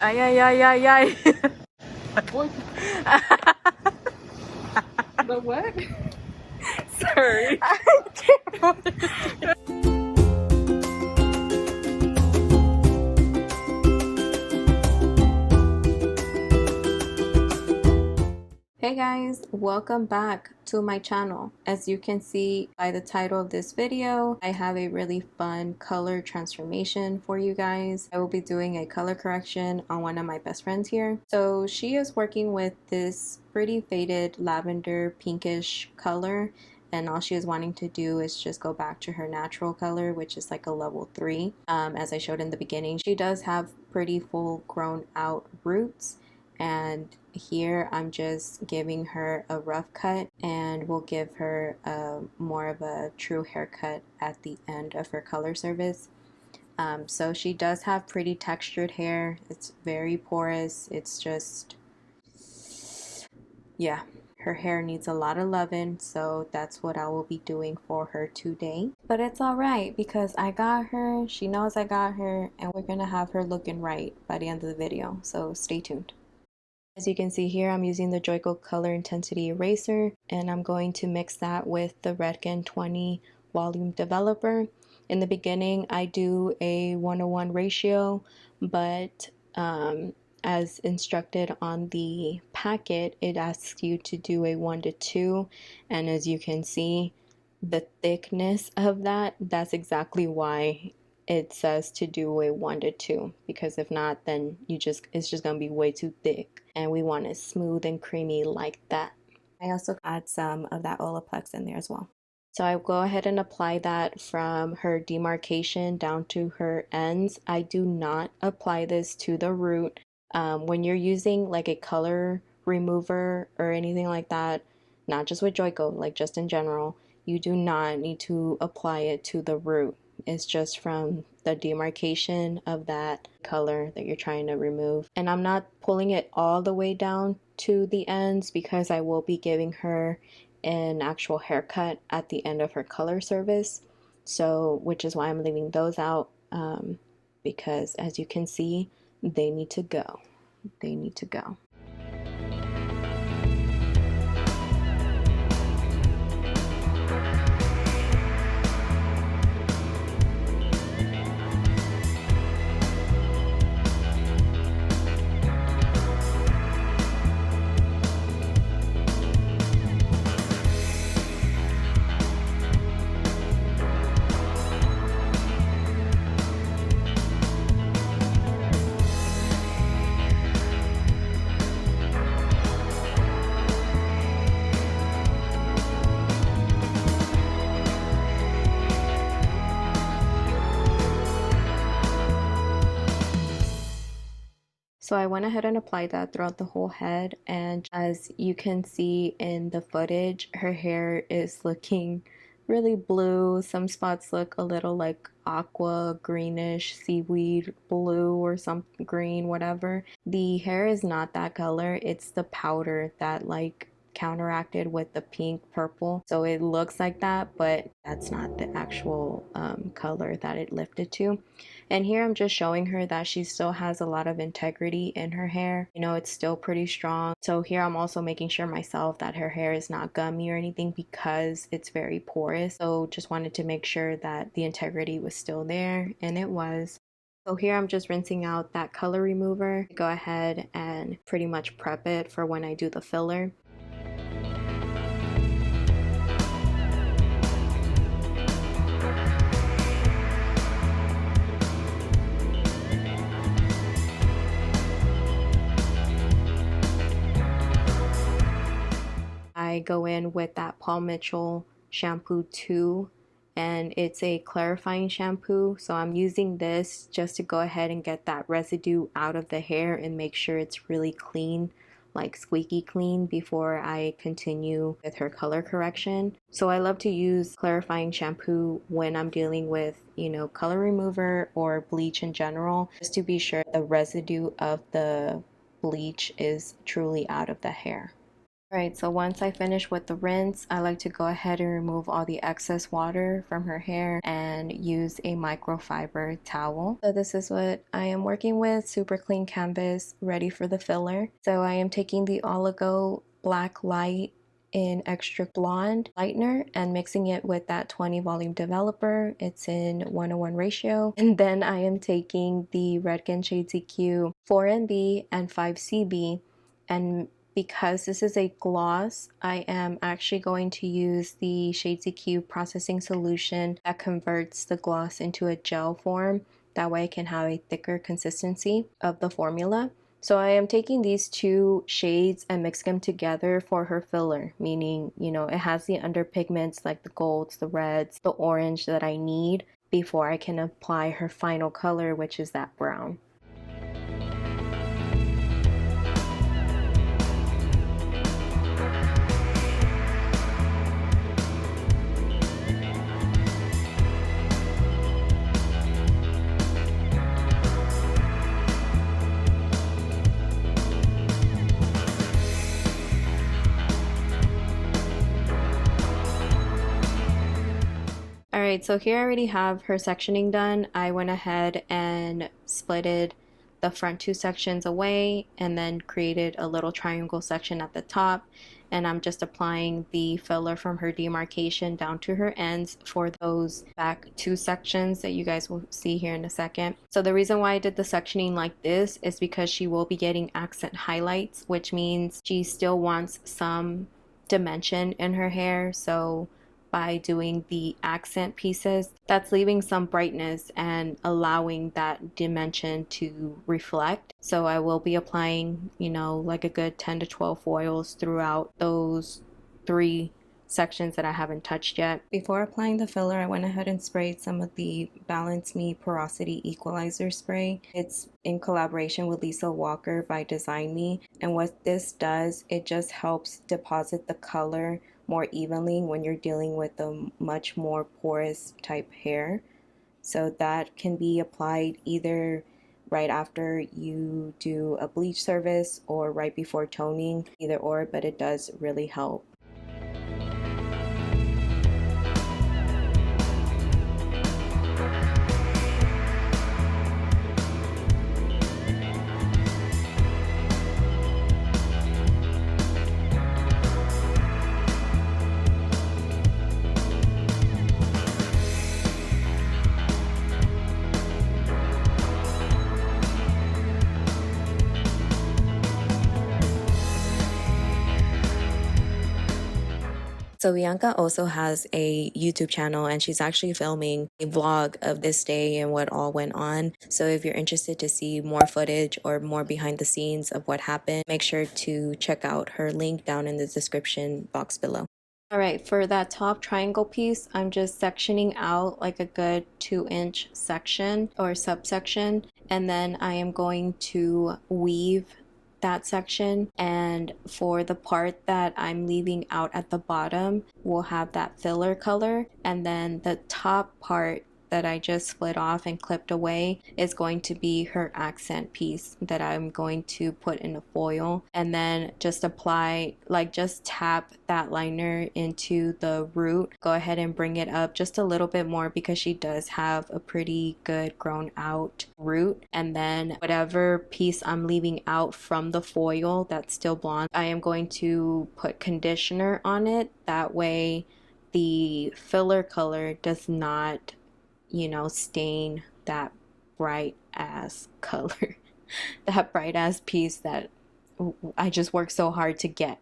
Ay, ay, ay, ay, ay. What? The what? Sorry. Hey guys, welcome back to my channel. As you can see by the title of this video, I have a really fun color transformation for you guys. I will be doing a color correction on one of my best friends here. So she is working with this pretty faded lavender pinkish color, and all she is wanting to do is just go back to her natural color, which is like a level 3. As I showed in the beginning, she does have pretty full grown out roots, and here I'm just giving her a rough cut, and we'll give her more of a true haircut at the end of her color service. So she does have pretty textured hair. It's very porous. It's just, yeah, her hair needs a lot of loving, so that's what I will be doing for her today. But it's alright because I got her, she knows I got her, and we're gonna have her looking right by the end of the video, so stay tuned. As you can see here, I'm using the Joico Color Intensity Eraser, and I'm going to mix that with the Redken 20 Volume Developer. In the beginning, I do a 1:1 ratio, but as instructed on the packet, it asks you to do a 1:2, and as you can see, the thickness of that's exactly why it says to do a 1:2, because if not, then it's just gonna be way too thick, and we want it smooth and creamy like that. I also add some of that Olaplex in there as well. So I go ahead and apply that from her demarcation down to her ends. I do not apply this to the root. When you're using like a color remover or anything like that, not just with Joico, like just in general, you do not need to apply it to the root. It's just from the demarcation of that color that you're trying to remove. And I'm not pulling it all the way down to the ends because I will be giving her an actual haircut at the end of her color service. So, which is why I'm leaving those out, because as you can see, they need to go. They need to go. So I went ahead and applied that throughout the whole head, and as you can see in the footage, her hair is looking really blue. Some spots look a little like aqua, greenish, seaweed blue or some green, whatever. The hair is not that color. It's the powder that like counteracted with the pink purple, so it looks like that, but that's not the actual color that it lifted to. And here I'm just showing her that she still has a lot of integrity in her hair. You know, it's still pretty strong. So here I'm also making sure myself that her hair is not gummy or anything because it's very porous. So just wanted to make sure that the integrity was still there, and it was. So here I'm just rinsing out that color remover. Go ahead and pretty much prep it for when I do the filler. I go in with that Paul Mitchell shampoo 2, and it's a clarifying shampoo, so I'm using this just to go ahead and get that residue out of the hair and make sure it's really clean, like squeaky clean, before I continue with her color correction. So I love to use clarifying shampoo when I'm dealing with, you know, color remover or bleach in general, just to be sure the residue of the bleach is truly out of the hair. Alright, so once I finish with the rinse, I like to go ahead and remove all the excess water from her hair and use a microfiber towel. So this is what I am working with, super clean canvas, ready for the filler. So I am taking the Oligo Black Light in extra blonde lightener and mixing it with that 20 volume developer. It's in 1:1 ratio. And then I am taking the Redken Shade CQ 4NB and 5CB, and because this is a gloss, I am actually going to use the Shade CQ processing solution that converts the gloss into a gel form. That way I can have a thicker consistency of the formula. So I am taking these two shades and mixing them together for her filler, meaning, it has the underpigments like the golds, the reds, the orange that I need before I can apply her final color, which is that brown. Alright, so here I already have her sectioning done. I went ahead and splitted the front two sections away and then created a little triangle section at the top. And I'm just applying the filler from her demarcation down to her ends for those back two sections that you guys will see here in a second. So the reason why I did the sectioning like this is because she will be getting accent highlights, which means she still wants some dimension in her hair. So by doing the accent pieces, that's leaving some brightness and allowing that dimension to reflect. So I will be applying, like a good 10 to 12 foils throughout those three sections that I haven't touched yet. Before applying the filler, I went ahead and sprayed some of the Balance Me Porosity Equalizer spray. It's in collaboration with Lisa Walker by Design Me, and what this does, it just helps deposit the color more evenly when you're dealing with a much more porous type hair. So that can be applied either right after you do a bleach service or right before toning, either or, but it does really help. So Byanka also has a YouTube channel, and she's actually filming a vlog of this day and what all went on. So if you're interested to see more footage or more behind the scenes of what happened, make sure to check out her link down in the description box below. Alright, for that top triangle piece, I'm just sectioning out like a good 2-inch section or subsection, and then I am going to weave that section, and for the part that I'm leaving out at the bottom, we'll have that filler color, and then the top part that I just split off and clipped away is going to be her accent piece that I'm going to put in a foil, and then just apply, just tap that liner into the root. Go ahead and bring it up just a little bit more because she does have a pretty good grown out root. And then whatever piece I'm leaving out from the foil that's still blonde, I am going to put conditioner on it. That way the filler color does not stain that bright ass color, that bright ass piece that I just worked so hard to get.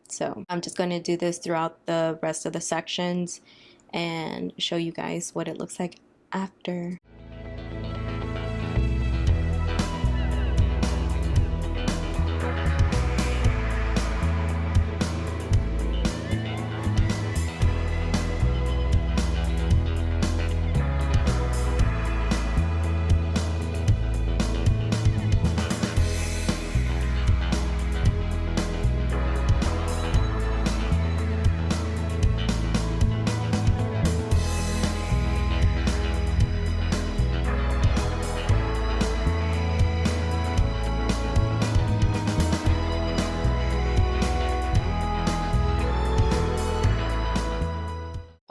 So I'm just going to do this throughout the rest of the sections and show you guys what it looks like after.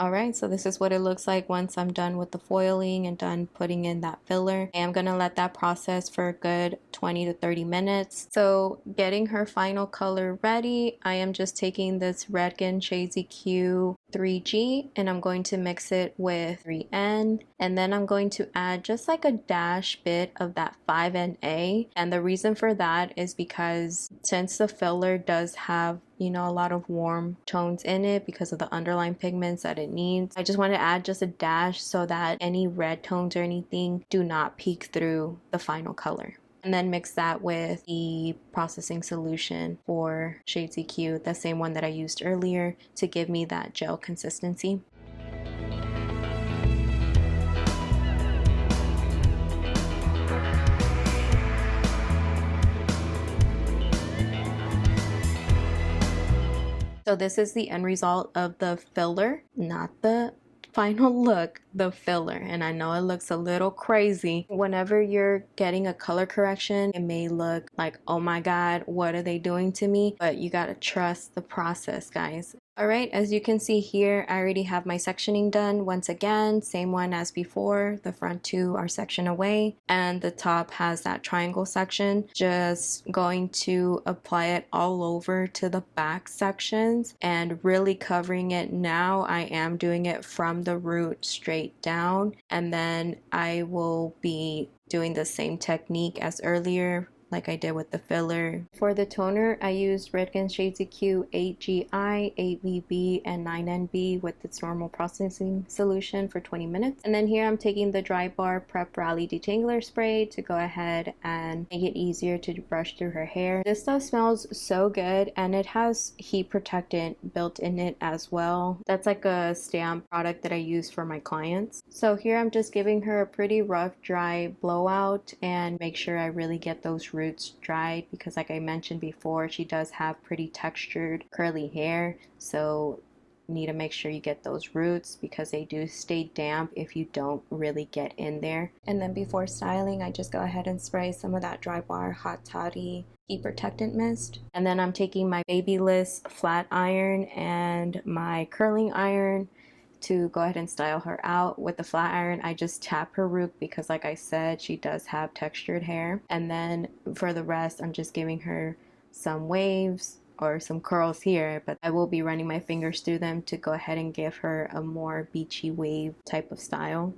Alright, so this is what it looks like once I'm done with the foiling and done putting in that filler. I'm gonna let that process for a good 20 to 30 minutes. So getting her final color ready, I am just taking this Redken Shades EQ 3G and I'm going to mix it with 3N, and then I'm going to add just like a dash bit of that 5NA. And the reason for that is because since the filler does have, you know, a lot of warm tones in it because of the underlying pigments that it needs, I just want to add just a dash so that any red tones or anything do not peek through the final color. And then mix that with the processing solution for Shades EQ, the same one that I used earlier, to give me that gel consistency. So this is the end result of the filler, not the final look, the filler. And I know it looks a little crazy. Whenever you're getting a color correction, it may look like, oh my god, what are they doing to me? But you gotta trust the process, guys. Alright, as you can see here, I already have my sectioning done. Once again, same one as before. The front two are sectioned away and the top has that triangle section. Just going to apply it all over to the back sections and really covering it. Now I am doing it from the root straight down, and then I will be doing the same technique as earlier, like I did with the filler. For the toner, I used Redken Shades EQ 8GI, 8VB, and 9NB with its normal processing solution for 20 minutes. And then here I'm taking the Dry Bar Prep Rally Detangler Spray to go ahead and make it easier to brush through her hair. This stuff smells so good, and it has heat protectant built in it as well. That's like a stamp product that I use for my clients. So here I'm just giving her a pretty rough, dry blowout and make sure I really get those roots dried, because like I mentioned before, she does have pretty textured curly hair, so you need to make sure you get those roots because they do stay damp if you don't really get in there. And then before styling, I just go ahead and spray some of that Dry Bar Hot Toddy heat protectant mist. And then I'm taking my Babyliss flat iron and my curling iron to go ahead and style her out. With the flat iron, I just tap her root because like I said, she does have textured hair. And then for the rest, I'm just giving her some waves or some curls here, but I will be running my fingers through them to go ahead and give her a more beachy wave type of style.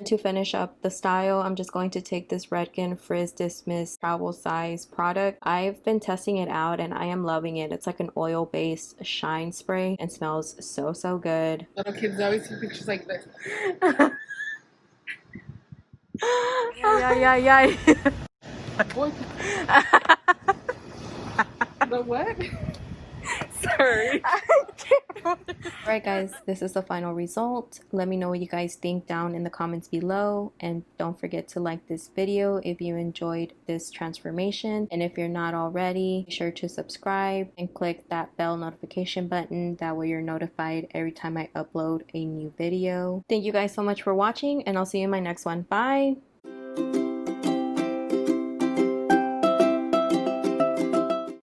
To finish up the style, I'm just going to take this Redken Frizz Dismiss travel size product. I've been testing it out and I am loving it. It's like an oil based shine spray and smells so good. Little kids always see pictures like this. Yeah. Boy, the what? Sorry. Alright guys, this is the final result. Let me know what you guys think down in the comments below, and don't forget to like this video if you enjoyed this transformation, and if you're not already, be sure to subscribe and click that bell notification button. That way you're notified every time I upload a new video. Thank you guys so much for watching, and I'll see you in my next one. Bye!